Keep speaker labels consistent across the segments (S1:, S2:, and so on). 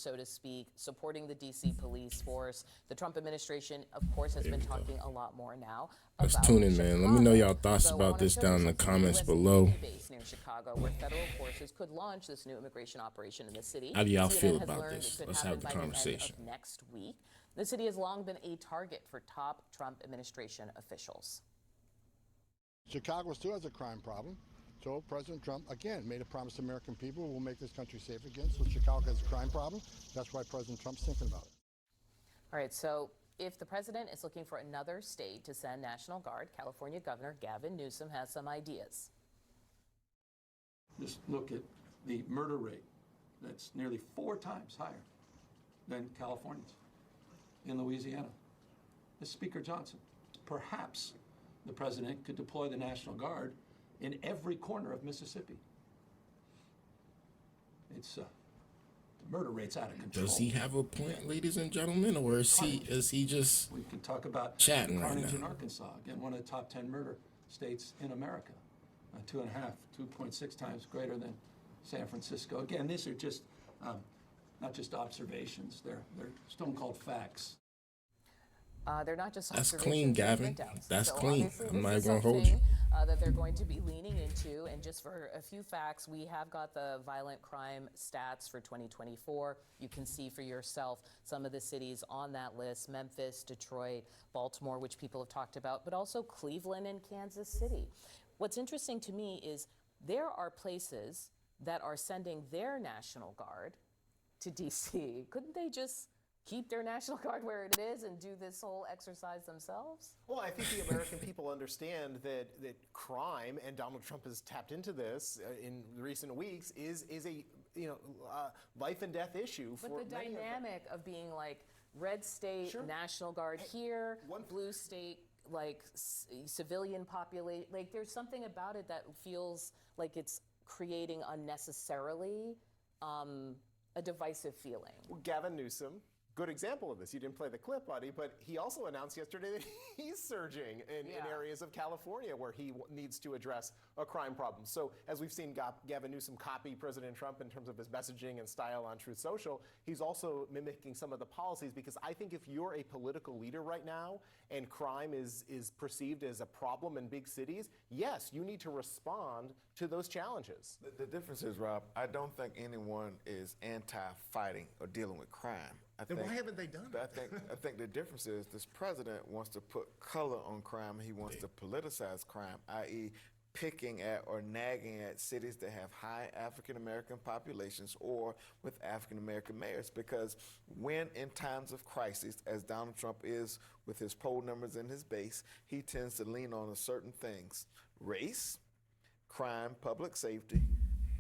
S1: so to speak, supporting the DC police force. The Trump administration, of course, has been talking a lot more now
S2: Let's
S1: about
S2: tune in, man. Let me know y'all thoughts
S1: So I
S2: about
S1: wanna
S2: this
S1: show
S2: down
S1: you
S2: in the
S1: something.
S2: comments
S1: US
S2: below.
S1: Navy base near Chicago, where federal forces could launch this new immigration operation in the city.
S2: How do y'all
S1: CNN
S2: feel
S1: has
S2: about
S1: learned
S2: this?
S1: it could
S2: Let's
S1: happen
S2: have the
S1: by end
S2: conversation.
S1: of next week. The city has long been a target for top Trump administration officials.
S3: Chicago still has a crime problem. So President Trump, again, made a promise to American people, we'll make this country safe again. So Chicago has a crime problem. That's why President Trump's thinking about it.
S1: All right, so if the president is looking for another state to send National Guard, California Governor Gavin Newsom has some ideas.
S4: Just look at the murder rate. That's nearly 4 times higher than California's in Louisiana. This is Speaker Johnson. Perhaps the president could deploy the National Guard in every corner of Mississippi. It's the murder rate's out of control.
S2: Does he have a point, ladies and gentlemen, or is he just
S4: We can talk about
S2: chatting right
S4: carnage in
S2: now?
S4: Arkansas, again, one of the top 10 murder states in America. 2.5, 2.6 times greater than San Francisco. Again, these are just not just observations; they're stone cold facts.
S1: They're not just
S2: That's
S1: observations,
S2: clean,
S1: they're
S2: Gavin.
S1: printouts.
S2: That's
S1: So
S2: clean.
S1: obviously
S2: I'm
S1: this
S2: not
S1: is
S2: gonna hold you.
S1: something, that they're going to be leaning into. And just for a few facts, we have got the violent crime stats for 2024. You can see for yourself some of the cities on that list: Memphis, Detroit, Baltimore, which people have talked about, but also Cleveland and Kansas City. What's interesting to me is there are places that are sending their National Guard to DC. Couldn't they just keep their National Guard where it is and do this whole exercise themselves?
S5: Well, I think the American people understand that crime, and Donald Trump has tapped into this in recent weeks, is a life and death issue for
S1: But the
S5: many of them.
S1: dynamic of being like red state,
S5: Sure.
S1: National Guard here,
S5: one-
S1: blue state, like civilian population, like there's something about it that feels like it's creating unnecessarily a divisive feeling.
S5: Gavin Newsom, good example of this. You didn't play the clip, buddy, but he also announced yesterday that he's surging in areas of California where he needs to address a crime problem. So as we've seen Gavin Newsom copy President Trump in terms of his messaging and style on Truth Social, he's also mimicking some of the policies, because I think if you're a political leader right now and crime is perceived as a problem in big cities, yes, you need to respond to those challenges.
S6: The difference is, Rob, I don't think anyone is anti-fighting or dealing with crime.
S5: Then why haven't they done
S6: it? I think the difference is this president wants to put color on crime. He wants to politicize crime, i.e. picking at or nagging at cities that have high African-American populations or with African-American mayors. Because when in times of crisis, as Donald Trump is with his poll numbers and his base, he tends to lean on certain things: race, crime, public safety,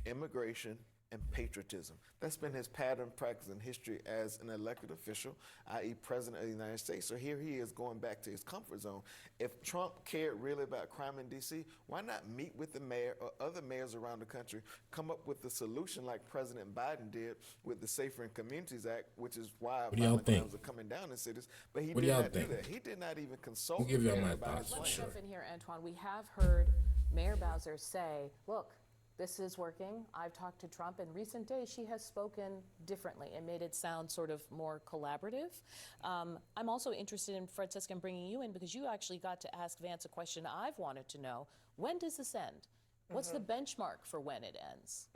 S6: immigration, and patriotism. That's been his pattern, practice, and history as an elected official, i.e. President of the United States. So here he is going back to his comfort zone. If Trump cared really about crime in D.C., why not meet with the mayor or other mayors around the country, come up with a solution like President Biden did with the Safer in Communities Act, which is why violent crimes are coming down in cities. But he did not do that. He did not even consult.
S2: I'll give y'all my
S6: about
S2: thoughts.
S6: his
S1: Let's
S6: plan.
S1: jump in here, Antoine. We have heard Mayor Bowser say, look, this is working. I've talked to Trump. In recent days, she has spoken differently and made it sound sort of more collaborative. I'm also interested in, Francesca, in bringing you in because you actually got to ask Vance a question I've wanted to know. When does this end? What's the benchmark for when it ends?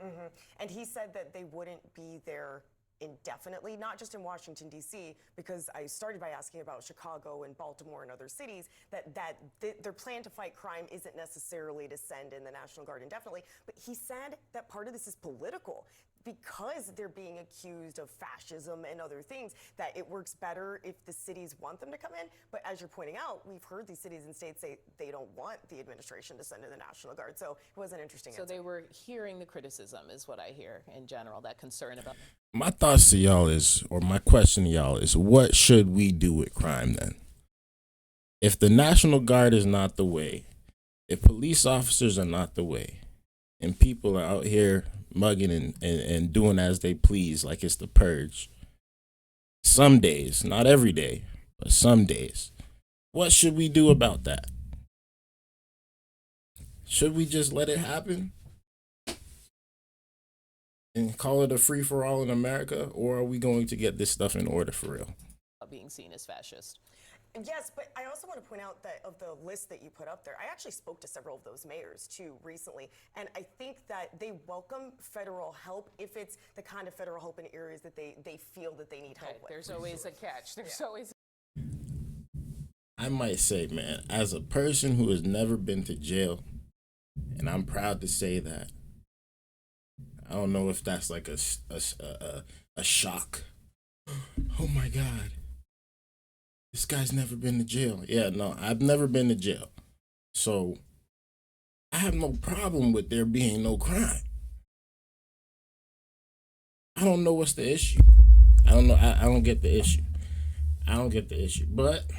S7: And he said that they wouldn't be there indefinitely, not just in Washington, D.C., because I started by asking about Chicago and Baltimore and other cities, that their plan to fight crime isn't necessarily to send in the National Guard indefinitely. But he said that part of this is political, because they're being accused of fascism and other things, that it works better if the cities want them to come in. But as you're pointing out, we've heard these cities and states say they don't want the administration to send in the National Guard. So it was an interesting answer.
S1: So they were hearing the criticism is what I hear in general, that concern about.
S2: My thoughts to y'all is, or my question to y'all is, what should we do with crime then? If the National Guard is not the way, if police officers are not the way, and people are out here mugging and doing as they please like it's the purge, some days, not every day, but some days, what should we do about that? Should we just let it happen? and call it a free for all in America, or are we going to get this stuff in order for real?
S1: Being seen as fascist.
S7: Yes, but I also want to point out that of the list that you put up there, I actually spoke to several of those mayors too recently, and I think that they welcome federal help if it's the kind of federal help in areas that they feel that they need help with.
S1: There's always a catch. There's always.
S2: I might say, man, as a person who has never been to jail, and I'm proud to say that, I don't know if that's like a shock. Oh my God. This guy's never been to jail. Yeah, no, I've never been to jail. So I have no problem with there being no crime. I don't know what's the issue. I don't know. I don't get the issue. I don't get the issue. But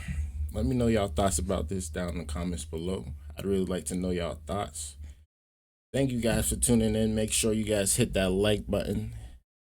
S2: let me know y'all thoughts about this down in the comments below. I'd really like to know y'all thoughts. Thank you guys for tuning in. Make sure you guys hit that like button,